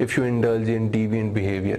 if you indulge in deviant behavior.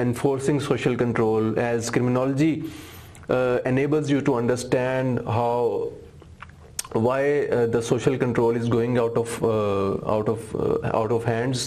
enforcing social control, as criminology enables you to understand why the social control is going out of hands,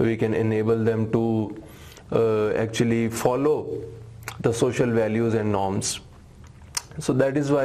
we can enable them to actually follow the social values and norms. So that is why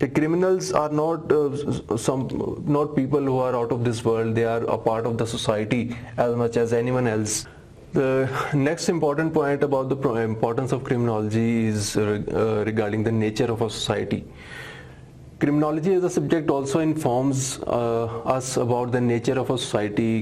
The criminals are not people who are out of this world. They are a part of the society as much as anyone else. The next important point about the importance of criminology is regarding the nature of a society. Criminology as a subject also informs us about the nature of a society,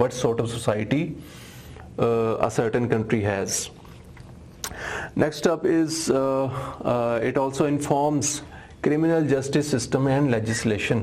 what sort of society a certain country has. Next up is it also informs criminal justice system and legislation.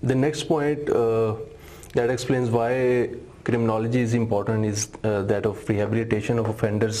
The next point that explains why criminology is important is that of rehabilitation of offenders.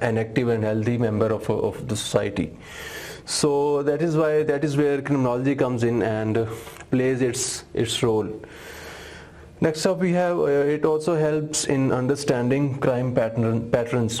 an active and healthy member of the society. So that is where criminology comes in and plays its role. Next up we have it also helps in understanding crime patterns.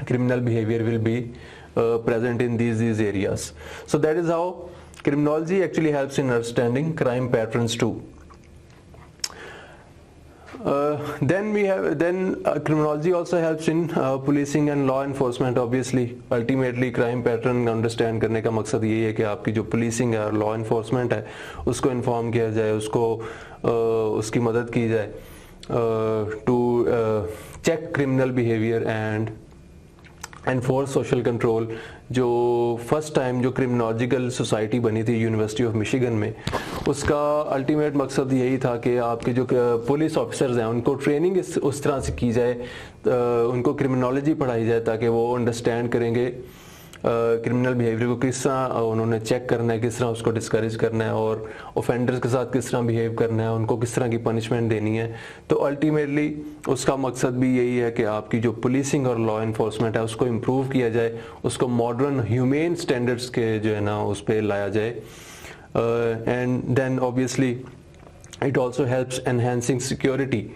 criminal behavior will be present in these areas. So that is how criminology actually helps in understanding crime patterns too. Then criminology also helps in policing and law enforcement. Obviously, ultimately crime pattern understand करने का मकसद यही है कि आपकी जो policing है और law enforcement है उसको inform किया जाए, उसको उसकी मदद की जाए to check criminal behavior and enforce social control. जो फर्स्ट टाइम जो क्रिमिनोलॉजिकल सोसाइटी बनी थी यूनिवर्सिटी ऑफ मिशिगन में, उसका अल्टीमेट मकसद यही था कि आपके जो पुलिस ऑफिसर्स हैं उनको ट्रेनिंग उस तरह से की जाए, उनको क्रिमिनोलॉजी पढ़ाई जाए ताकि वो अंडरस्टैंड करेंगे क्रिमिनल बिहेवियर को किस तरह उन्होंने चेक करना है, किस तरह उसको डिस्करेज करना है और ऑफेंडर्स के साथ किस तरह बिहेव करना है, उनको किस तरह की पनिशमेंट देनी है. तो अल्टीमेटली उसका मकसद भी यही है कि आपकी जो पुलिसिंग और लॉ इन्फोर्समेंट है उसको इम्प्रूव किया जाए, उसको मॉडर्न ह्यूमेन स्टैंडर्ड्स के जो है ना उस पर लाया जाए. And then obviously it also helps enhancing security.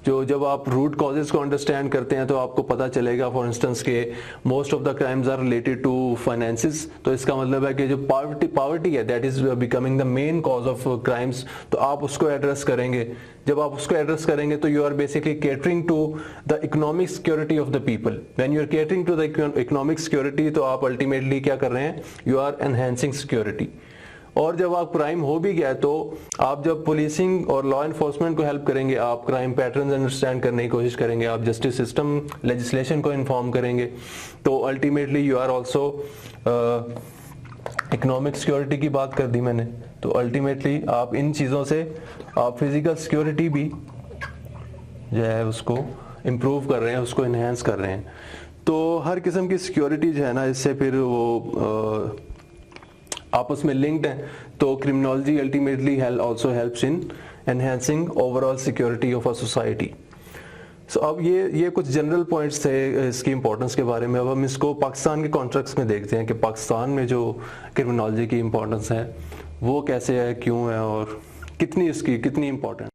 जो जब आप रूट कॉजेज को अंडरस्टैंड करते हैं तो आपको पता चलेगा फॉर इंस्टेंस के most of the crimes are related to finances. तो इसका मतलब है कि जो पॉवर्टी है that is becoming the main cause of crimes. तो आप उसको एड्रेस करेंगे. जब आप उसको एड्रेस करेंगे तो you are basically catering to the economic security of the people. When you are catering to the economic security तो आप अल्टीमेटली क्या कर रहे हैं, यू आर एनहेंसिंग सिक्योरिटी. और जब आप क्राइम हो भी गया तो आप जब पुलिसिंग और लॉ एनफोर्समेंट को हेल्प करेंगे, आप क्राइम पैटर्न्स अंडरस्टैंड करने की कोशिश करेंगे, आप जस्टिस सिस्टम लेजिस्लेशन को इन्फॉर्म करेंगे, तो ultimately you are also economic security की बात कर दी मैंने. तो अल्टीमेटली आप इन चीज़ों से आप फिजिकल सिक्योरिटी भी जो है उसको इम्प्रूव कर रहे हैं, उसको इन्हेंस कर रहे हैं. तो हर किस्म की सिक्योरिटी जो है ना इससे फिर वो आपस में लिंक्ड हैं. तो criminology ultimately also helps in enhancing overall security of a society. So अब ये कुछ जनरल पॉइंट्स थे इसकी इंपॉर्टेंस के बारे में. अब हम इसको पाकिस्तान के कॉन्टेक्स्ट में देखते हैं कि पाकिस्तान में जो क्रिमिनोलॉजी की इंपॉर्टेंस है वो कैसे है, क्यों है और कितनी इसकी कितनी इंपॉर्टेंट